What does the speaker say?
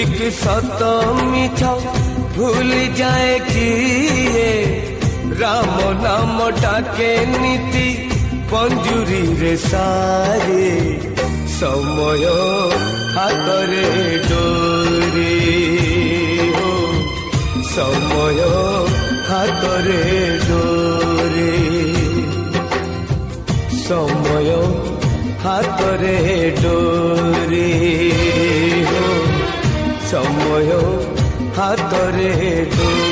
ठीक सत मिछ भूल जाए किए राम नाम डाके नीति पंजुरी रे सारे समय हातरे डोरी हो समय हातरे डोरी समय हातरे डोरी हो समय हातरे डोरी।